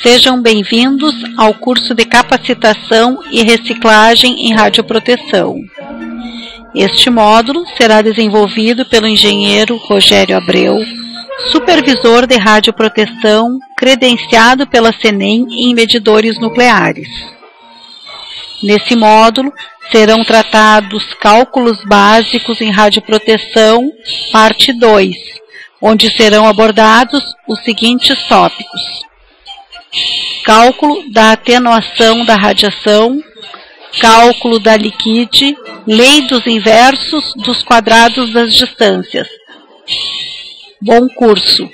Sejam bem-vindos ao curso de capacitação e reciclagem em radioproteção. Este módulo será desenvolvido pelo engenheiro Rogério Abreu, supervisor de radioproteção, credenciado pela CENEM em medidores nucleares. Nesse módulo, serão tratados cálculos básicos em radioproteção, parte 2, onde serão abordados os seguintes tópicos: cálculo da atenuação da radiação, cálculo da liquide, lei dos inversos dos quadrados das distâncias. Bom curso!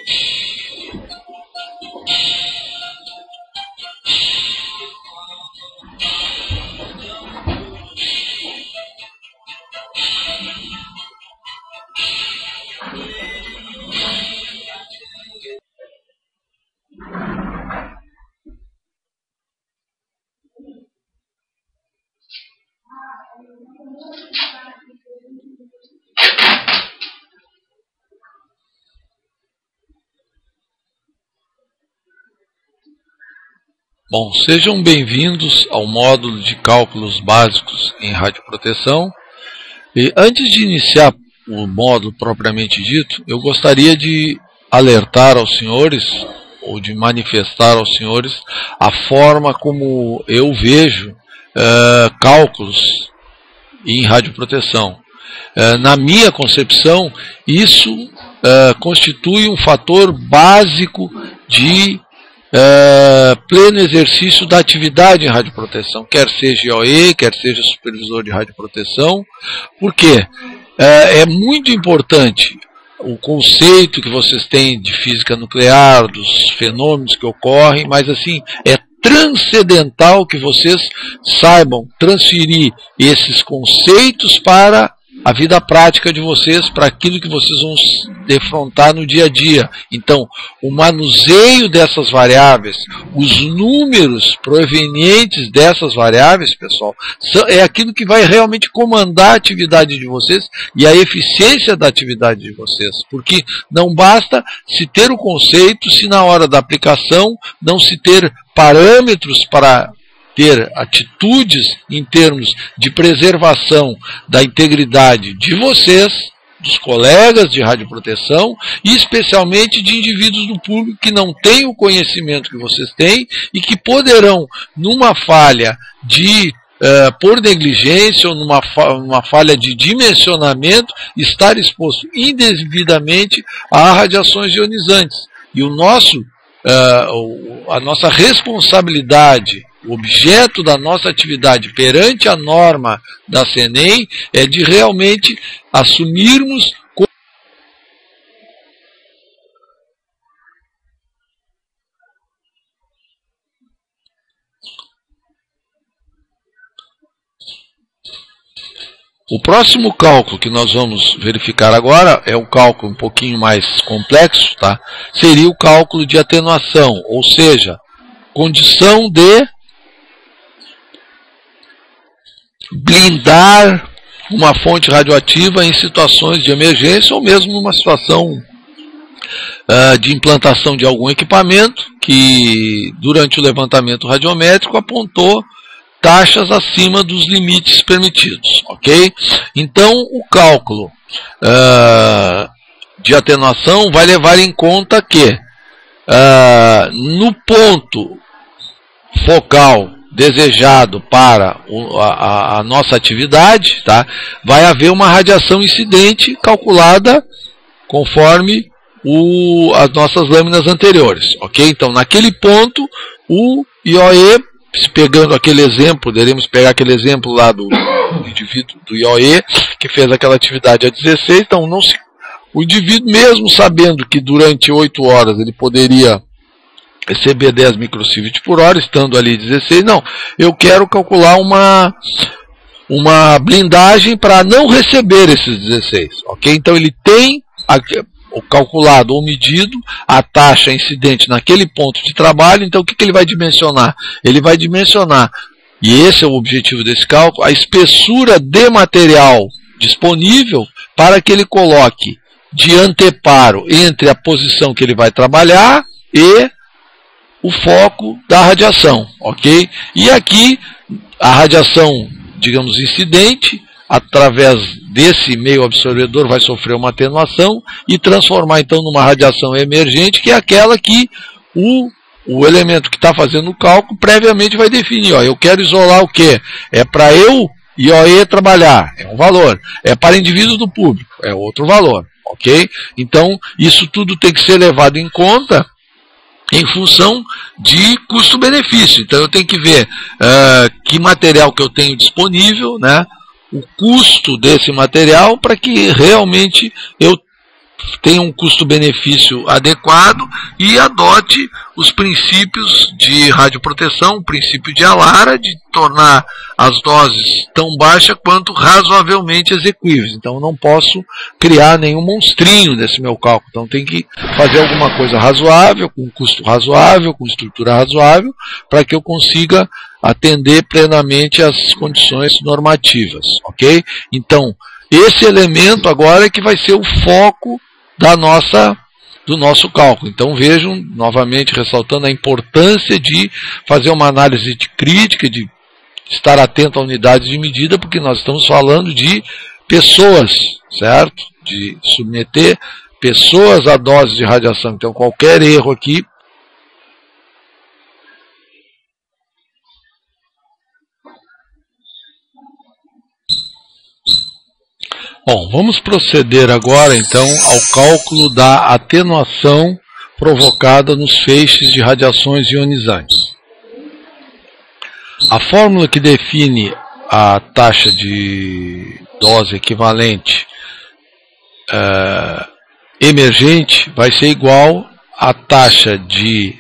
Bom, sejam bem-vindos ao módulo de cálculos básicos em radioproteção. E antes de iniciar o módulo propriamente dito, eu gostaria de alertar aos senhores, ou de manifestar aos senhores, a forma como eu vejo cálculos em radioproteção. Na minha concepção, isso constitui um fator básico de pleno exercício da atividade em radioproteção, quer seja IOE, quer seja supervisor de radioproteção, porque é muito importante o conceito que vocês têm de física nuclear, dos fenômenos que ocorrem, mas assim, é transcendental que vocês saibam transferir esses conceitos para a vida prática de vocês, para aquilo que vocês vão defrontar no dia a dia. Então, o manuseio dessas variáveis, os números provenientes dessas variáveis, pessoal, é aquilo que vai realmente comandar a atividade de vocês e a eficiência da atividade de vocês. Porque não basta se ter o conceito, se na hora da aplicação não se ter parâmetros para ter atitudes em termos de preservação da integridade de vocês, dos colegas de radioproteção e especialmente de indivíduos do público que não têm o conhecimento que vocês têm e que poderão, numa falha de por negligência ou numa falha de dimensionamento, estar exposto indevidamente a radiações ionizantes. E a nossa responsabilidade, o objeto da nossa atividade perante a norma da CENEM é de realmente assumirmos o próximo cálculo que nós vamos verificar agora é um cálculo um pouquinho mais complexo, tá? Seria o cálculo de atenuação, ou seja, condição de blindar uma fonte radioativa em situações de emergência ou mesmo numa situação de implantação de algum equipamento que durante o levantamento radiométrico apontou taxas acima dos limites permitidos, ok? Então o cálculo de atenuação vai levar em conta que no ponto focal desejado para a nossa atividade, tá? Vai haver uma radiação incidente calculada conforme as nossas lâminas anteriores, ok? Então, naquele ponto, o IOE, pegando aquele exemplo, poderíamos pegar aquele exemplo lá do indivíduo do IOE, que fez aquela atividade a 16, então o indivíduo, mesmo sabendo que durante 8 horas ele poderia receber 10 microsievert por hora, estando ali 16, não, eu quero calcular uma blindagem para não receber esses 16, ok? Então ele tem o calculado ou medido a taxa incidente naquele ponto de trabalho. Então o que ele vai dimensionar? Ele vai dimensionar e esse é o objetivo desse cálculo, a espessura de material disponível para que ele coloque de anteparo entre a posição que ele vai trabalhar e o foco da radiação, ok? E aqui a radiação, digamos, incidente, através desse meio absorvedor vai sofrer uma atenuação e transformar então numa radiação emergente, que é aquela que o elemento que está fazendo o cálculo previamente vai definir. Ó, eu quero isolar o quê? É para eu e OE trabalhar, é um valor. É para indivíduos do público, é outro valor, ok? Então, isso tudo tem que ser levado em conta em função de custo-benefício. Então, eu tenho que ver que material que eu tenho disponível, né? O custo desse material para que realmente eu tenha um custo-benefício adequado e adote os princípios de radioproteção, o princípio de Alara, de tornar as doses tão baixas quanto razoavelmente execuíveis. Então, eu não posso criar nenhum monstrinho nesse meu cálculo. Então, tem que fazer alguma coisa razoável, com custo razoável, com estrutura razoável, para que eu consiga atender plenamente às condições normativas, ok? Então, esse elemento agora é que vai ser o foco do nosso cálculo. Então vejam, novamente ressaltando a importância de fazer uma análise crítica, de estar atento à unidade de medida, porque nós estamos falando de pessoas, certo? De submeter pessoas a doses de radiação. Então qualquer erro aqui Bom, vamos proceder agora então ao cálculo da atenuação provocada nos feixes de radiações ionizantes. A fórmula que define a taxa de dose equivalente emergente vai ser igual à taxa de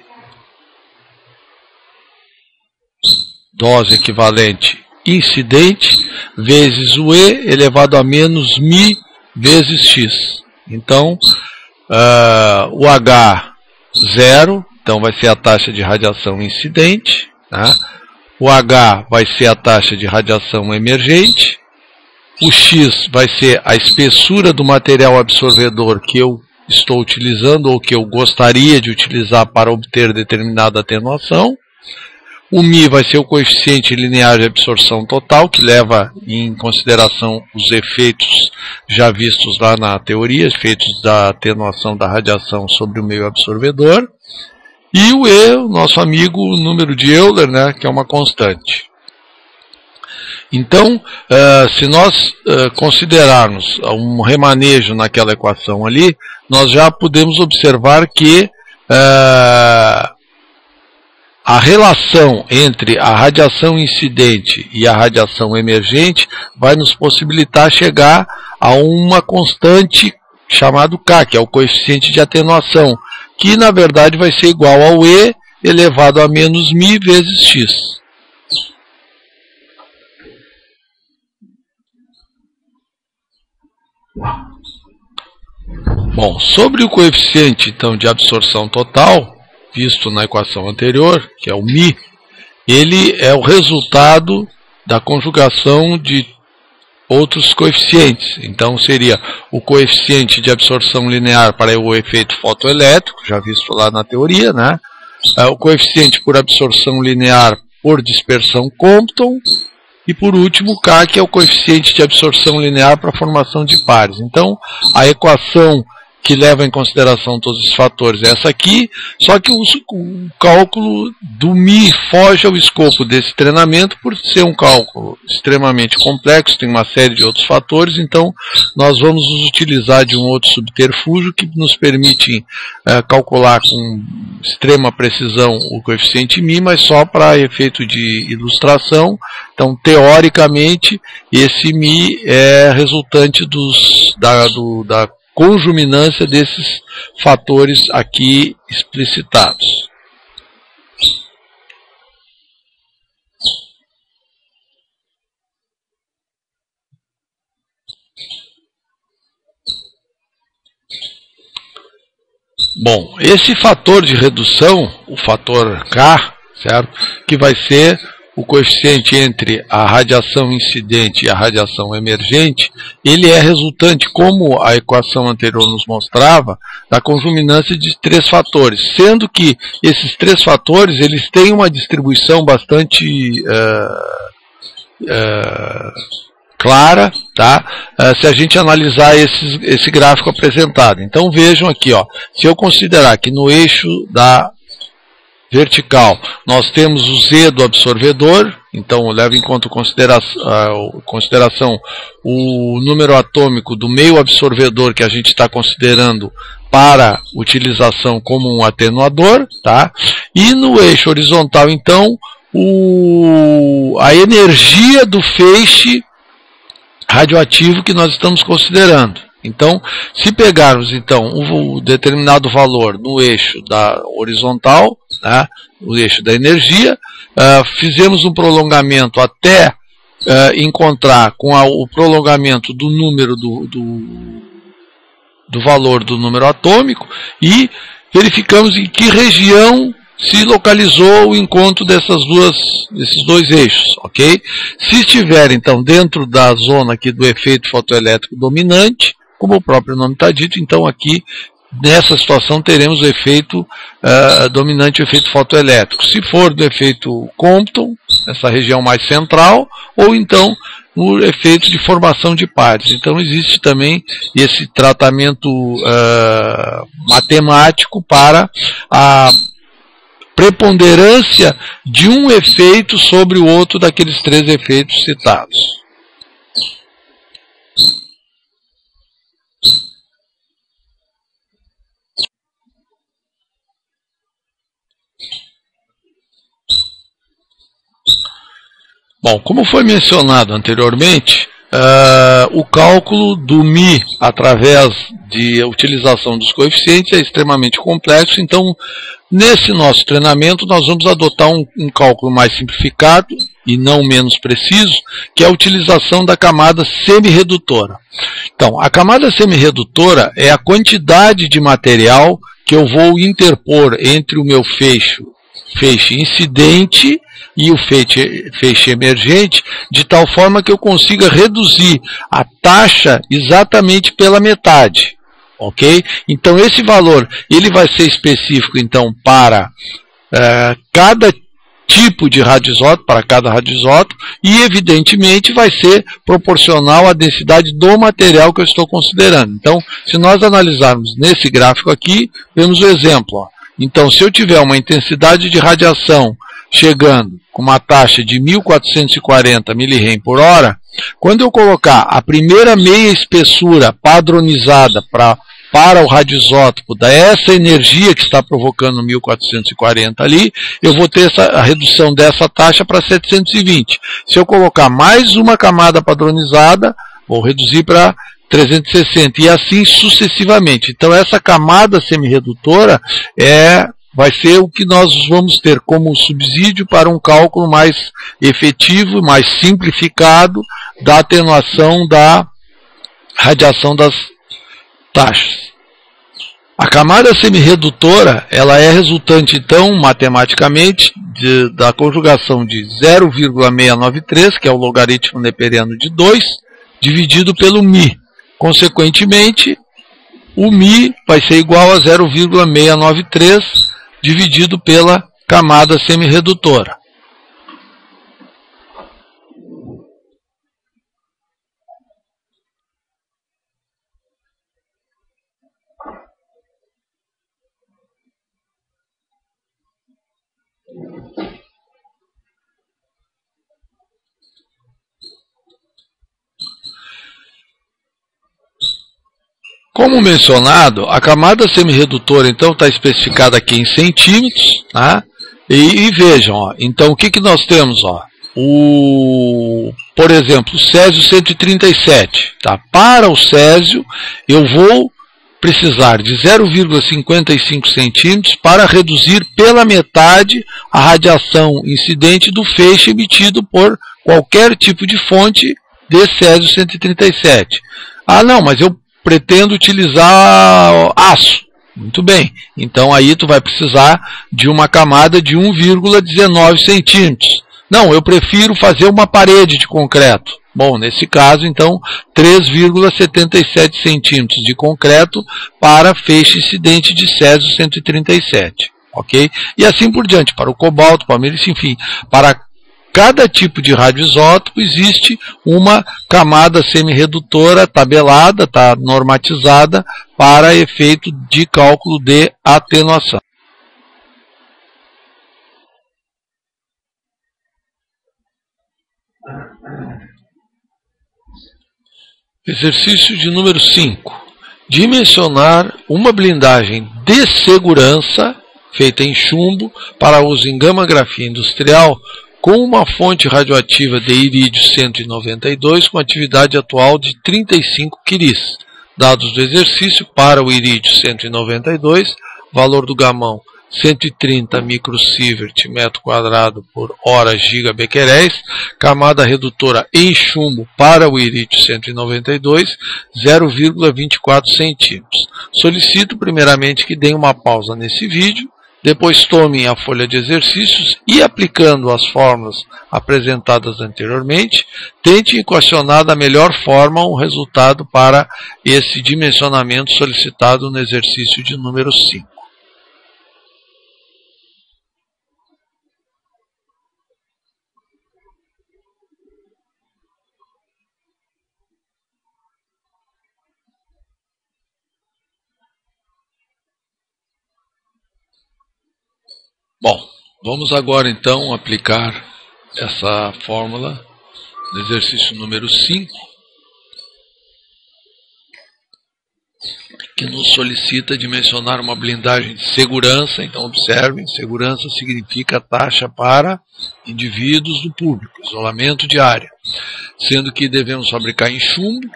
dose equivalente incidente vezes o E elevado a menos μ vezes x. Então, o H, 0, então vai ser a taxa de radiação incidente, tá? O H vai ser a taxa de radiação emergente, o X vai ser a espessura do material absorvedor que eu estou utilizando ou que eu gostaria de utilizar para obter determinada atenuação. O μ vai ser o coeficiente linear de absorção total, que leva em consideração os efeitos já vistos lá na teoria, efeitos da atenuação da radiação sobre o meio absorvedor. E o E, o nosso amigo o número de Euler, né, que é uma constante. Então, se nós considerarmos um remanejo naquela equação ali, nós já podemos observar que a relação entre a radiação incidente e a radiação emergente vai nos possibilitar chegar a uma constante chamada K, que é o coeficiente de atenuação, que na verdade vai ser igual ao E elevado a menos μ vezes x. Bom, sobre o coeficiente então de absorção total, visto na equação anterior, que é o μ, ele é o resultado da conjugação de outros coeficientes. Então seria o coeficiente de absorção linear para o efeito fotoelétrico, já visto lá na teoria, né? O coeficiente por absorção linear por dispersão Compton, e por último o K, que é o coeficiente de absorção linear para a formação de pares. Então a equação que leva em consideração todos os fatores é essa aqui, só que o cálculo do μ foge ao escopo desse treinamento por ser um cálculo extremamente complexo, tem uma série de outros fatores, então nós vamos nos utilizar de um outro subterfúgio que nos permite calcular com extrema precisão o coeficiente μ, mas só para efeito de ilustração. Então, teoricamente, esse μ é resultante da conjuminância desses fatores aqui explicitados. Bom, esse fator de redução, o fator K, certo? Que vai ser o coeficiente entre a radiação incidente e a radiação emergente, ele é resultante, como a equação anterior nos mostrava, da conjuminância de 3 fatores, sendo que esses 3 fatores eles têm uma distribuição bastante clara, tá? Se a gente analisar esse gráfico apresentado. Então vejam aqui, ó, se eu considerar que no eixo da vertical nós temos o Z do absorvedor, então leva em conta consideração o número atômico do meio absorvedor que a gente está considerando para utilização como um atenuador, tá? E no eixo horizontal, então, a energia do feixe radioativo que nós estamos considerando. Então, se pegarmos então um determinado valor no eixo da horizontal, né, o eixo da energia, fizemos um prolongamento até encontrar com o prolongamento do número do valor do número atômico e verificamos em que região se localizou o encontro desses 2 eixos, ok? Se estiver, então, dentro da zona aqui do efeito fotoelétrico dominante, como o próprio nome está dito, então aqui, nessa situação, teremos o efeito dominante, o efeito fotoelétrico. Se for do efeito Compton, essa região mais central, ou então no efeito de formação de pares. Então existe também esse tratamento matemático para a preponderância de um efeito sobre o outro daqueles 3 efeitos citados. Bom, como foi mencionado anteriormente, o cálculo do μ através de utilização dos coeficientes é extremamente complexo, então nesse nosso treinamento nós vamos adotar um cálculo mais simplificado e não menos preciso, que é a utilização da camada semi-redutora. Então, a camada semi-redutora é a quantidade de material que eu vou interpor entre o meu feixe incidente e o feixe emergente, de tal forma que eu consiga reduzir a taxa exatamente pela metade. Ok? Então esse valor ele vai ser específico então para cada tipo de radioisótopo, para cada radioisótopo, e evidentemente vai ser proporcional à densidade do material que eu estou considerando. Então, se nós analisarmos nesse gráfico aqui, vemos o exemplo. Ó. Então, se eu tiver uma intensidade de radiação chegando com uma taxa de 1440 mRem por hora, quando eu colocar a primeira meia espessura padronizada para o radioisótopo dessa energia que está provocando 1440 ali, eu vou ter a redução dessa taxa para 720. Se eu colocar mais uma camada padronizada, vou reduzir para 360 e assim sucessivamente. Então essa camada semi-redutora vai ser o que nós vamos ter como subsídio para um cálculo mais efetivo, mais simplificado da atenuação da radiação das taxas. A camada semi-redutora, ela é resultante, então, matematicamente, da conjugação de 0,693, que é o logaritmo neperiano de 2, dividido pelo μ. Consequentemente, o μ vai ser igual a 0,693 dividido pela camada semi-redutora. Como mencionado, a camada semi-redutora então está especificada aqui em centímetros, tá? E vejam, ó, então o que nós temos? Ó? Por exemplo, o césio 137. Tá? Para o césio, eu vou precisar de 0,55 centímetros para reduzir pela metade a radiação incidente do feixe emitido por qualquer tipo de fonte de césio 137. Ah, não, mas eu pretendo utilizar aço. Muito bem. Então aí tu vai precisar de uma camada de 1,19 centímetros. Não, eu prefiro fazer uma parede de concreto. Bom, nesse caso, então, 3,77 centímetros de concreto para feixe incidente de Césio 137. Ok? E assim por diante, para o cobalto, para o milício, enfim, para cada tipo de radioisótopo existe uma camada semi-redutora tabelada, tá, normatizada, para efeito de cálculo de atenuação. Exercício de número 5. Dimensionar uma blindagem de segurança feita em chumbo para uso em gama-grafia industrial com uma fonte radioativa de irídio 192 com atividade atual de 35 quiris. Dados do exercício: para o irídio 192, valor do gamão 130 microsievert metro quadrado por hora gigabecqueréis, camada redutora em chumbo para o irídio 192, 0,24 centímetros. Solicito primeiramente que deem uma pausa nesse vídeo, depois tomem a folha de exercícios e, aplicando as fórmulas apresentadas anteriormente, tentem equacionar da melhor forma um resultado para esse dimensionamento solicitado no exercício de número 5. Bom, vamos agora então aplicar essa fórmula no exercício número 5, que nos solicita dimensionar uma blindagem de segurança. Então observem, segurança significa taxa para indivíduos do público, isolamento de área, sendo que devemos fabricar em chumbo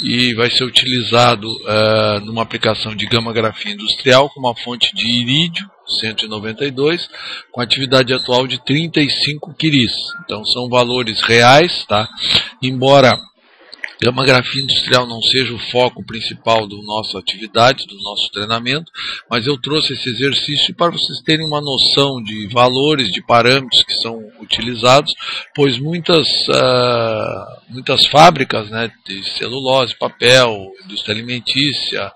e vai ser utilizado numa aplicação de gama-grafia industrial com uma fonte de irídio 192 com atividade atual de 35 quiris. Então são valores reais, tá? Embora gama-grafia industrial não seja o foco principal da nossa atividade, do nosso treinamento, mas eu trouxe esse exercício para vocês terem uma noção de valores, de parâmetros que são utilizados, pois muitas fábricas, né, de celulose, papel, indústria alimentícia,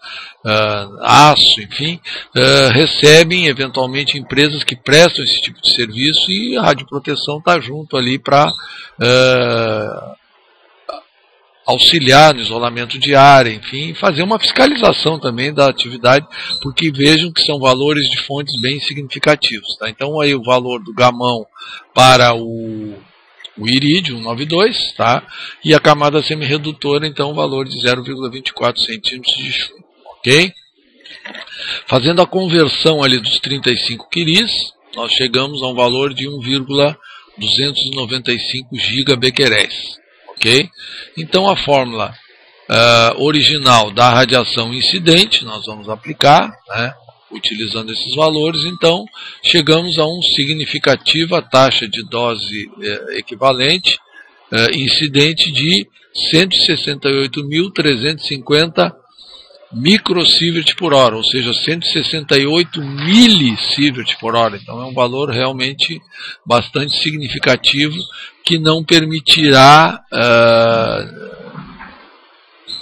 aço, enfim, recebem eventualmente empresas que prestam esse tipo de serviço e a radioproteção está junto ali para auxiliar no isolamento de área, enfim, fazer uma fiscalização também da atividade, porque vejam que são valores de fontes bem significativos. Tá? Então aí o valor do gamão para o irídio 192, tá? E a camada semi-redutora, então, o valor de 0,24 centímetros de chumbo, ok? Fazendo a conversão ali dos 35 quiris, nós chegamos a um valor de 1,295 gigabecqueréis. Okay? Então a fórmula original da radiação incidente nós vamos aplicar, né, utilizando esses valores. Então chegamos a uma significativa taxa de dose equivalente incidente de 168.350 microsievert por hora, ou seja, 168 milisievert por hora. Então é um valor realmente bastante significativo que não permitirá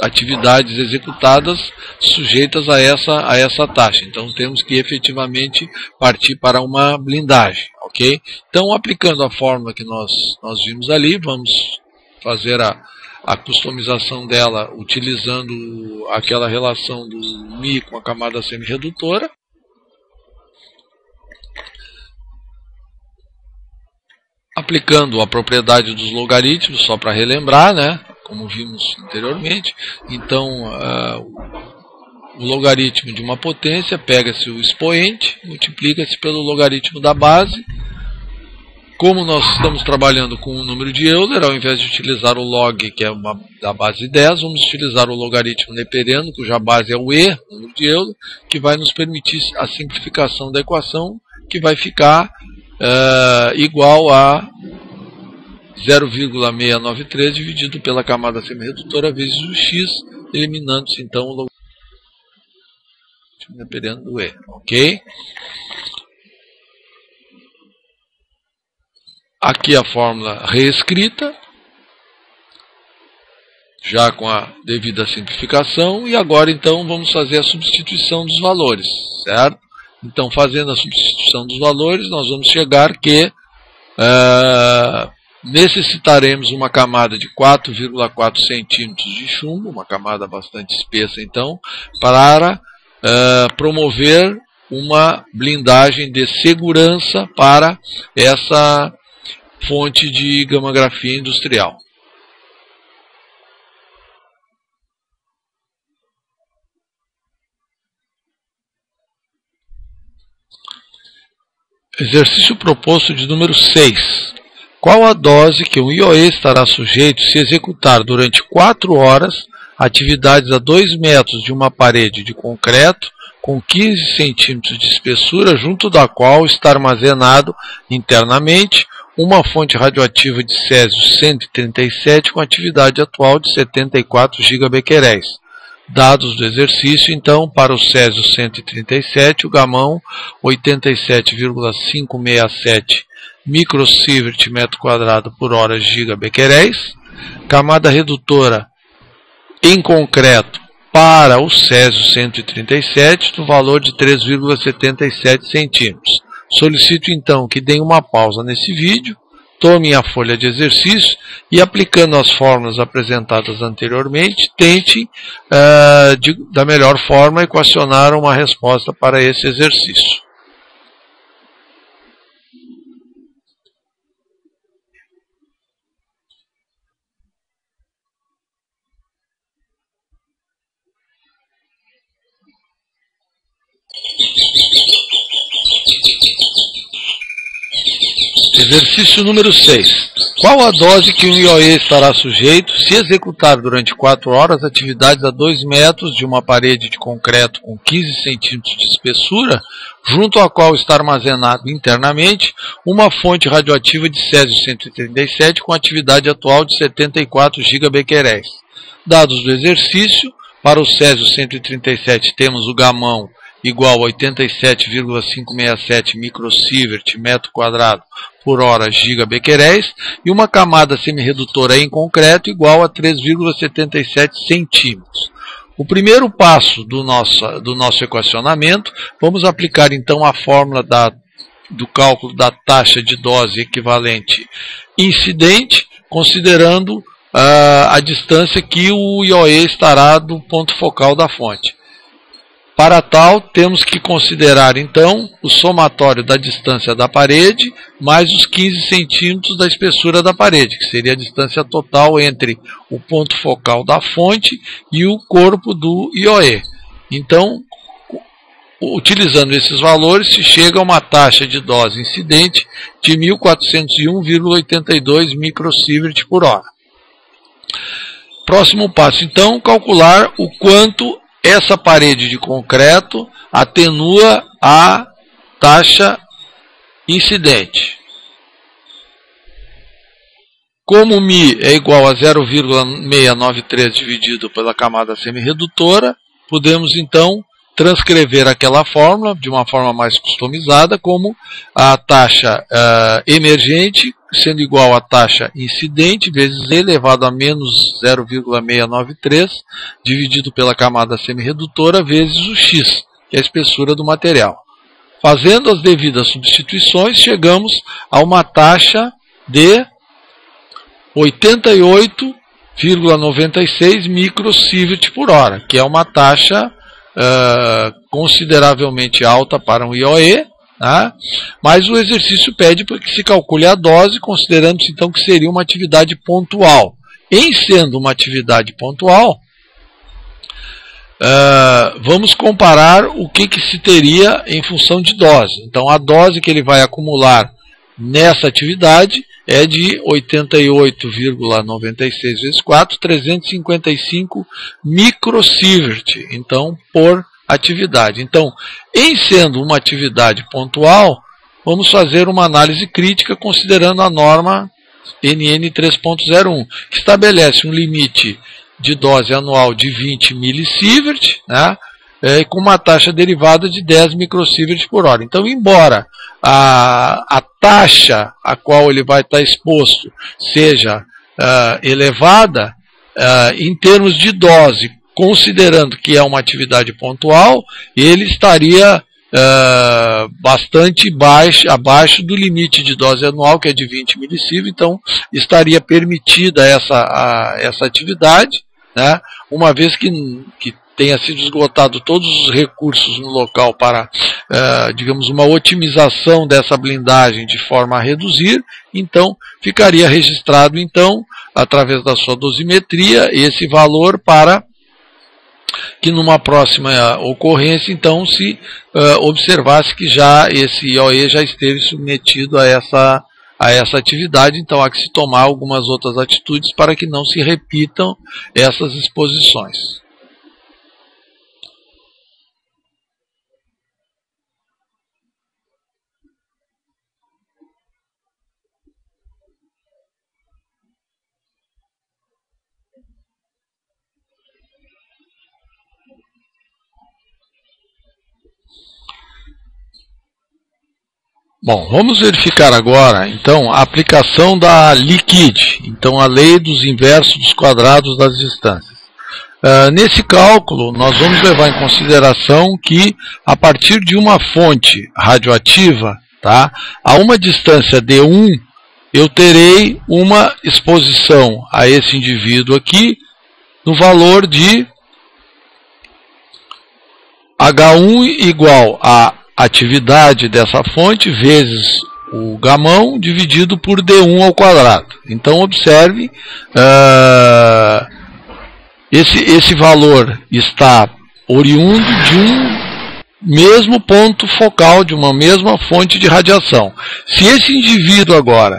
atividades executadas sujeitas a essa taxa. Então temos que efetivamente partir para uma blindagem, ok? Então, aplicando a fórmula que nós vimos ali, vamos fazer a customização dela utilizando aquela relação do Mi com a camada semi-redutora. Aplicando a propriedade dos logaritmos, só para relembrar, né, como vimos anteriormente. Então, o logaritmo de uma potência, pega-se o expoente, multiplica-se pelo logaritmo da base. Como nós estamos trabalhando com o número de Euler, ao invés de utilizar o log, que é da base 10, vamos utilizar o logaritmo neperiano, cuja base é o E, número de Euler, que vai nos permitir a simplificação da equação, que vai ficar igual a 0,693 dividido pela camada semi-redutora vezes o x, eliminando-se então o logaritmo neperiano do E. Ok? aqui a fórmula reescrita, já com a devida simplificação, e agora então vamos fazer a substituição dos valores, certo? Então, fazendo a substituição dos valores, nós vamos chegar que necessitaremos uma camada de 4,4 centímetros de chumbo, uma camada bastante espessa então, para promover uma blindagem de segurança para essa fonte de gamografia industrial. Exercício proposto de número 6. Qual a dose que um IOE estará sujeito se executar durante 4 horas atividades a 2 metros de uma parede de concreto com 15 centímetros de espessura, junto da qual está armazenado internamente uma fonte radioativa de césio 137 com atividade atual de 74 gigabequeréis. Dados do exercício, então, para o césio 137, o gamão 87,567 microsievert metro quadrado por hora gigabequeréis, camada redutora em concreto para o césio 137 no valor de 3,77 centímetros. Solicito então que deem uma pausa nesse vídeo, tomem a folha de exercício e, aplicando as fórmulas apresentadas anteriormente, tentem da melhor forma equacionar uma resposta para esse exercício. Exercício número 6. Qual a dose que um IOE estará sujeito se executar durante 4 horas atividades a 2 metros de uma parede de concreto com 15 centímetros de espessura, junto à qual está armazenado internamente uma fonte radioativa de césio 137 com atividade atual de 74 gigabequeréis? Dados do exercício, para o césio 137 temos o gamão igual a 87,567 microsievert metro quadrado por hora gigabequeréis e uma camada semirredutora em concreto igual a 3,77 centímetros. O primeiro passo do nosso equacionamento, vamos aplicar então a fórmula do cálculo da taxa de dose equivalente incidente, considerando a distância que o IOE estará do ponto focal da fonte. Para tal, temos que considerar, então, o somatório da distância da parede mais os 15 centímetros da espessura da parede, que seria a distância total entre o ponto focal da fonte e o corpo do IOE. Então, utilizando esses valores, se chega a uma taxa de dose incidente de 1.401,82 microsievert por hora. Próximo passo, então, calcular o quanto essa parede de concreto atenua a taxa incidente. Como μ é igual a 0,693 dividido pela camada semirredutora, podemos então transcrever aquela fórmula de uma forma mais customizada como a taxa emergente sendo igual à taxa incidente vezes e elevado a menos 0,693 dividido pela camada semirredutora vezes o x, que é a espessura do material. Fazendo as devidas substituições, chegamos a uma taxa de 88,96 microsievert por hora, que é uma taxa consideravelmente alta para um IOE, né? Mas o exercício pede para que se calcule a dose, considerando-se então que seria uma atividade pontual. Em sendo uma atividade pontual, vamos comparar o que se teria em função de dose. Então, a dose que ele vai acumular nessa atividade é de 88,96 vezes 4, 355 microsievert, então, por atividade. Então, em sendo uma atividade pontual, vamos fazer uma análise crítica considerando a norma NN 3.01, que estabelece um limite de dose anual de 20 milisievert, né, com uma taxa derivada de 10 microsieverts por hora. Então, embora a taxa a qual ele vai estar exposto seja elevada, em termos de dose, considerando que é uma atividade pontual, ele estaria bastante abaixo do limite de dose anual, que é de 20 milisievert, então estaria permitida essa atividade, né, uma vez que tenha sido esgotado todos os recursos no local para, digamos, uma otimização dessa blindagem de forma a reduzir, então ficaria registrado, então, através da sua dosimetria, esse valor para que numa próxima ocorrência, então, se observasse que já esse IOE já esteve submetido a essa atividade, então há que se tomar algumas outras atitudes para que não se repitam essas exposições. Bom, vamos verificar agora, então, a aplicação da LIQID, então a lei dos inversos dos quadrados das distâncias. Nesse cálculo, nós vamos levar em consideração que, a partir de uma fonte radioativa, tá, a uma distância D1, eu terei uma exposição a esse indivíduo aqui, no valor de H1 igual a atividade dessa fonte vezes o gamão dividido por D1 ao quadrado. Então, observe, esse valor está oriundo de um mesmo ponto focal, de uma mesma fonte de radiação. Se esse indivíduo agora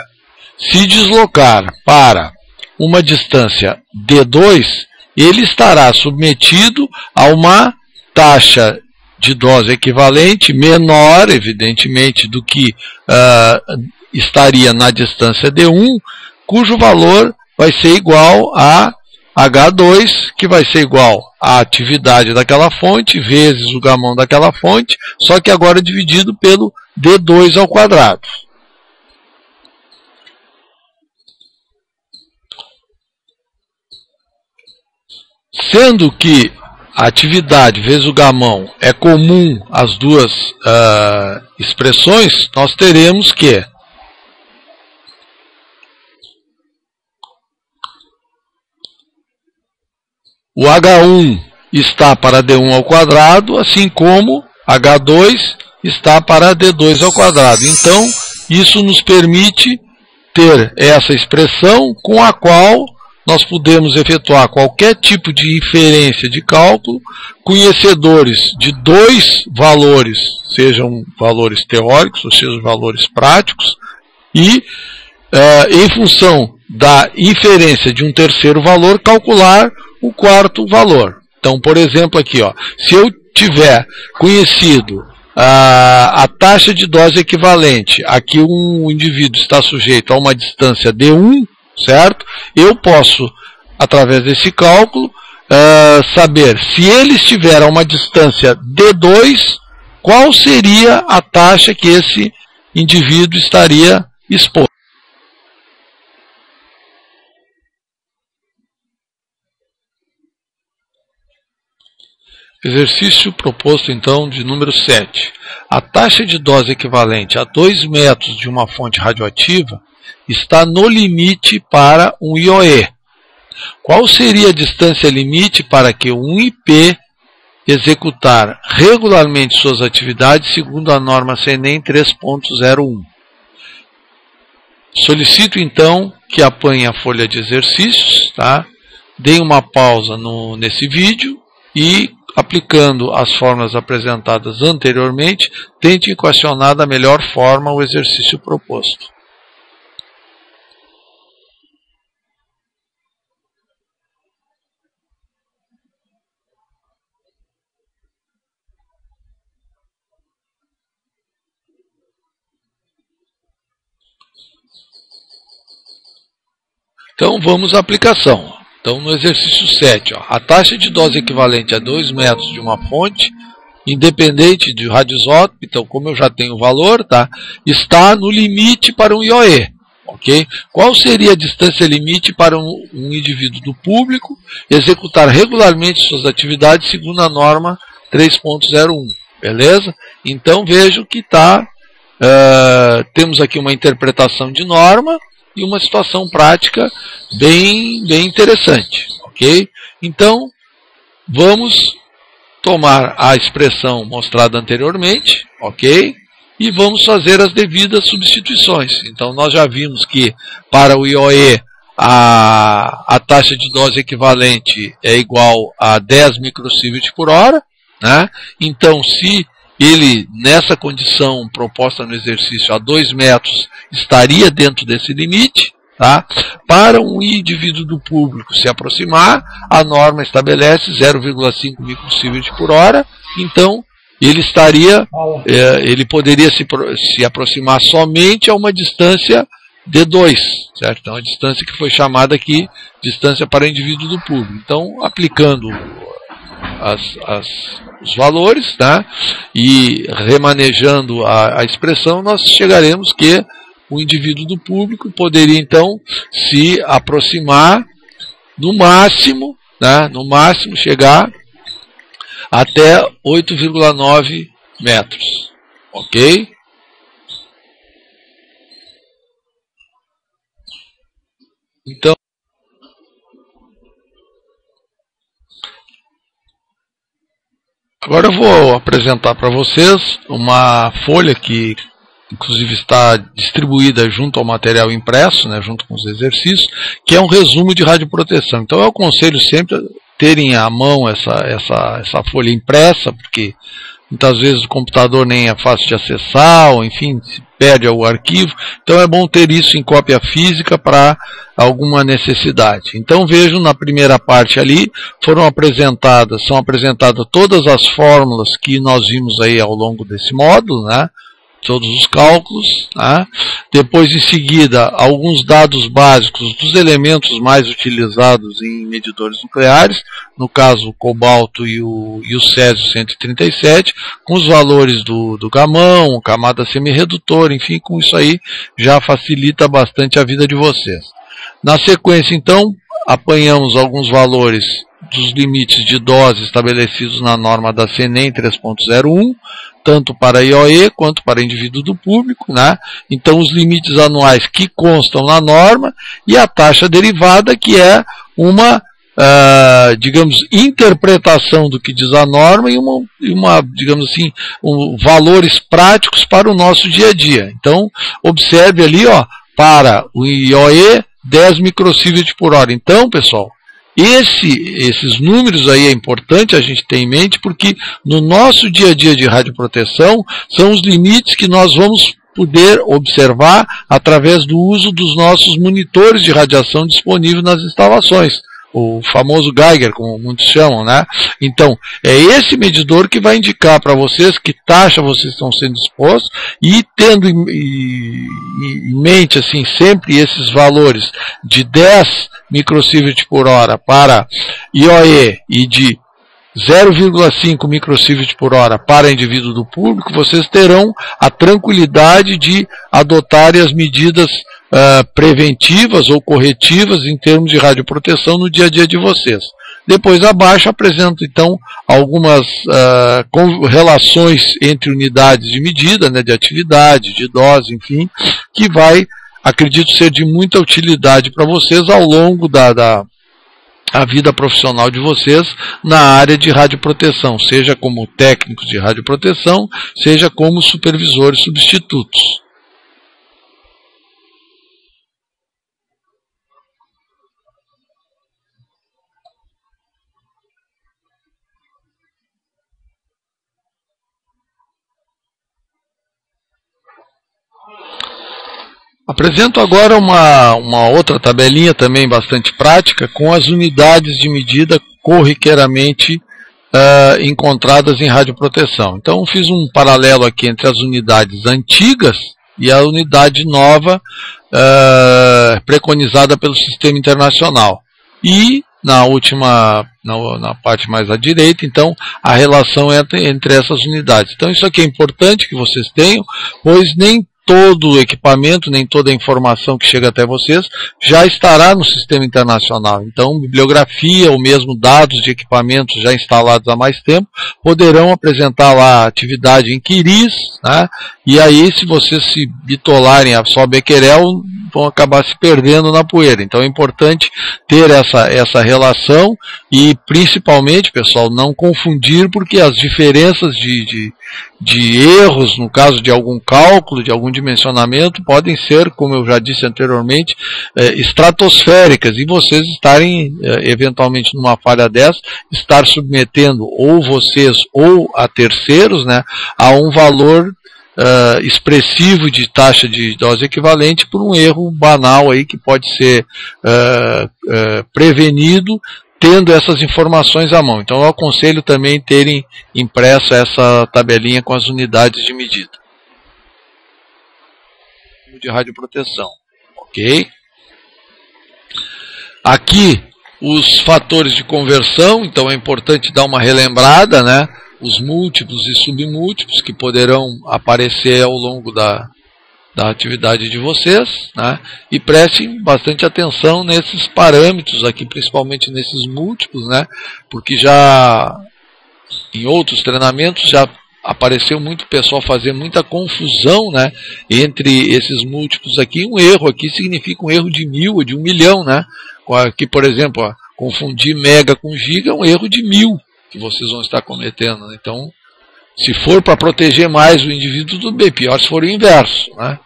se deslocar para uma distância D2, ele estará submetido a uma taxa de dose equivalente, menor, evidentemente, do que estaria na distância D1, cujo valor vai ser igual a H2, que vai ser igual à atividade daquela fonte, vezes o gamão daquela fonte, só que agora dividido pelo D2 ao quadrado. Sendo que a atividade vezes o gamão é comum às duas expressões, nós teremos que o H1 está para D1 ao quadrado, assim como H2 está para D2 ao quadrado. Então, isso nos permite ter essa expressão com a qual nós podemos efetuar qualquer tipo de inferência de cálculo, conhecedores de dois valores, sejam valores teóricos, ou sejam valores práticos, e, em função da inferência de um terceiro valor, calcular o quarto valor. Então, por exemplo, aqui, se eu tiver conhecido a taxa de dose equivalente a que um indivíduo está sujeito a uma distância D1, certo? Eu posso, através desse cálculo, saber se ele estiver a uma distância D2, qual seria a taxa que esse indivíduo estaria exposto. Exercício proposto, então, de número 7. A taxa de dose equivalente a 2 metros de uma fonte radioativa está no limite para um IOE. Qual seria a distância limite para que um IP executar regularmente suas atividades segundo a norma CNEM 3.01? Solicito, então, que apanhe a folha de exercícios, tá? Deem uma pausa nesse vídeo e, aplicando as fórmulas apresentadas anteriormente, tente equacionar da melhor forma o exercício proposto. Então, vamos à aplicação. Então, no exercício 7, ó, a taxa de dose equivalente a 2 metros de uma fonte, independente de radioisótopo, então, como eu já tenho o valor, tá, está no limite para um IOE. Okay? Qual seria a distância limite para um indivíduo do público executar regularmente suas atividades segundo a norma 3.01? Beleza? Então, vejo que temos aqui uma interpretação de norma e uma situação prática bem interessante. Ok? Então, vamos tomar a expressão mostrada anteriormente, ok? E vamos fazer as devidas substituições. Então, nós já vimos que para o IOE a taxa de dose equivalente é igual a 10 microsievert por hora, né? Então, se ele, nessa condição proposta no exercício, a 2 metros, estaria dentro desse limite. Tá? Para um indivíduo do público se aproximar, a norma estabelece 0,5 microsievert por hora. Então, ele poderia se aproximar somente a uma distância de 2, certo? Então, a distância que foi chamada aqui, distância para indivíduo do público. Então, aplicando os valores, tá? E remanejando a expressão, nós chegaremos que o indivíduo do público poderia, então, se aproximar no máximo, né? No máximo chegar até 8,9 metros. Ok? Então, agora eu vou apresentar para vocês uma folha que inclusive está distribuída junto ao material impresso, né, junto com os exercícios, que é um resumo de radioproteção. Então eu aconselho sempre terem à mão essa folha impressa, porque muitas vezes o computador nem é fácil de acessar, ou enfim, se perde o arquivo. Então é bom ter isso em cópia física para alguma necessidade. Então vejam, na primeira parte ali, são apresentadas todas as fórmulas que nós vimos aí ao longo desse módulo, né? Todos os cálculos, tá? Depois, em seguida, alguns dados básicos dos elementos mais utilizados em medidores nucleares, no caso o cobalto e o césio-137, com os valores do gamão, camada semi-redutora, enfim, com isso aí já facilita bastante a vida de vocês. Na sequência, então, apanhamos alguns valores dos limites de dose estabelecidos na norma da CNEM 3.01, tanto para IOE quanto para indivíduo do público, né? Então, os limites anuais que constam na norma e a taxa derivada, que é uma, digamos, interpretação do que diz a norma e uma digamos assim, valores práticos para o nosso dia a dia. Então, observe ali, ó, para o IOE, 10 microsievert por hora. Então, pessoal, esses números aí é importante a gente ter em mente, porque no nosso dia a dia de radioproteção são os limites que nós vamos poder observar através do uso dos nossos monitores de radiação disponíveis nas instalações, o famoso Geiger, como muitos chamam, né? Então, é esse medidor que vai indicar para vocês que taxa vocês estão sendo expostos, e tendo em mente assim, sempre esses valores de 10 microsievert por hora para IOE e de 0,5 microsievert por hora para indivíduo do público, vocês terão a tranquilidade de adotarem as medidas preventivas ou corretivas em termos de radioproteção no dia a dia de vocês. Depois abaixo apresento então algumas relações entre unidades de medida, né, de atividade, de dose, enfim, que vai, acredito, ser de muita utilidade para vocês ao longo a vida profissional de vocês na área de radioproteção, seja como técnicos de radioproteção, seja como supervisores substitutos. Apresento agora uma outra tabelinha também bastante prática com as unidades de medida corriqueiramente encontradas em radioproteção. Então fiz um paralelo aqui entre as unidades antigas e a unidade nova preconizada pelo sistema internacional. E na parte mais à direita, então, a relação entre essas unidades. Então, isso aqui é importante que vocês tenham, pois nem todo o equipamento, nem toda a informação que chega até vocês já estará no sistema internacional. Então, bibliografia ou mesmo dados de equipamentos já instalados há mais tempo poderão apresentar lá a atividade em Quiris, né? E aí, se vocês se bitolarem a só Becquerel, vão acabar se perdendo na poeira. Então é importante ter essa relação e, principalmente, pessoal, não confundir, porque as diferenças de erros, no caso de algum cálculo, de algum dimensionamento, podem ser, como eu já disse anteriormente, estratosféricas, e vocês estarem, eventualmente, numa falha dessa, estar submetendo ou vocês ou a terceiros, né, a um valor expressivo de taxa de dose equivalente por um erro banal aí que pode ser prevenido tendo essas informações à mão. Então eu aconselho também terem impressa essa tabelinha com as unidades de medida de radioproteção, ok? Aqui os fatores de conversão, então é importante dar uma relembrada, né? Os múltiplos e submúltiplos que poderão aparecer ao longo da atividade de vocês, né? E prestem bastante atenção nesses parâmetros aqui, principalmente nesses múltiplos, né? Porque já em outros treinamentos já apareceu muito pessoal fazer muita confusão, né, entre esses múltiplos aqui. Um erro aqui significa um erro de 1000 ou de 1 milhão, né? Aqui, por exemplo, confundir mega com giga é um erro de 1000 que vocês vão estar cometendo. Então, se for para proteger mais o indivíduo, tudo bem. Pior se for o inverso, né?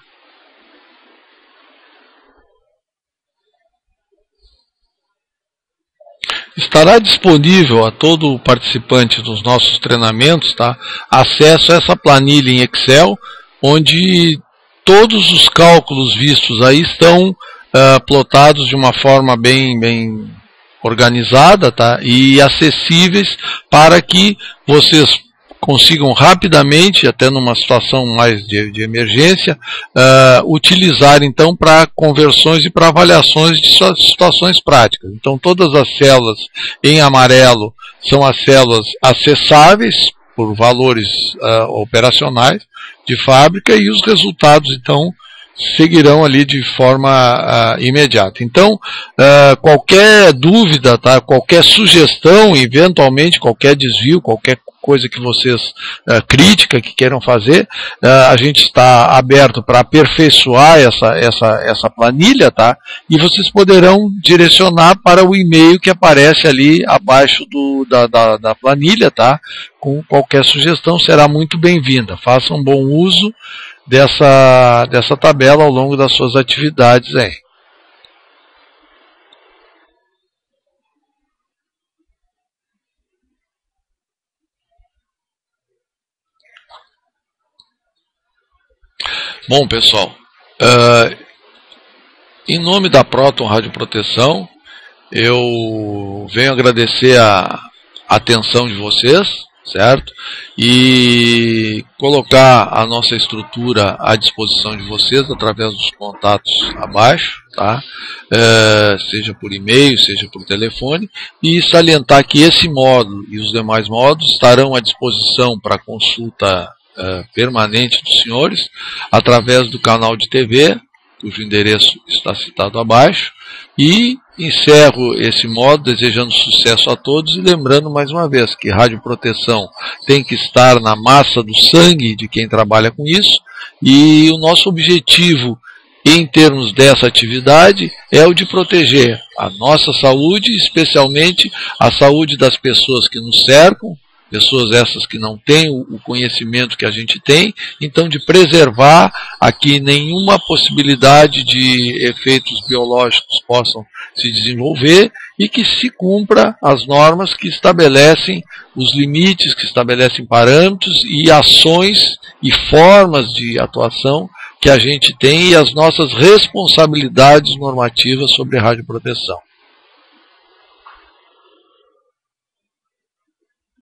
Estará disponível a todo participante dos nossos treinamentos, tá, acesso a essa planilha em Excel, onde todos os cálculos vistos aí estão plotados de uma forma bem organizada, tá, e acessíveis para que vocês consigam rapidamente, até numa situação mais de emergência, utilizar então para conversões e para avaliações de situações práticas. Então todas as células em amarelo são as células acessáveis por valores operacionais de fábrica, e os resultados então seguirão ali de forma imediata. Então, qualquer dúvida, tá, qualquer sugestão, eventualmente qualquer desvio, qualquer coisa que vocês, crítica que queiram fazer, a gente está aberto para aperfeiçoar essa planilha, tá? E vocês poderão direcionar para o e-mail que aparece ali abaixo da planilha, tá? Com qualquer sugestão será muito bem-vinda. Façam bom uso dessa tabela ao longo das suas atividades aí. Bom, pessoal, em nome da Proton Radioproteção, eu venho agradecer a atenção de vocês, certo? E colocar a nossa estrutura à disposição de vocês através dos contatos abaixo, tá? Seja por e-mail, seja por telefone, e salientar que esse módulo e os demais módulos estarão à disposição para consulta permanente dos senhores através do canal de TV, cujo endereço está citado abaixo, e encerro esse módulo desejando sucesso a todos e lembrando mais uma vez que radioproteção tem que estar na massa do sangue de quem trabalha com isso, e o nosso objetivo em termos dessa atividade é o de proteger a nossa saúde, especialmente a saúde das pessoas que nos cercam, pessoas essas que não têm o conhecimento que a gente tem, então de preservar aqui nenhuma possibilidade de efeitos biológicos possam se desenvolver e que se cumpra as normas que estabelecem os limites, que estabelecem parâmetros e ações e formas de atuação que a gente tem e as nossas responsabilidades normativas sobre radioproteção.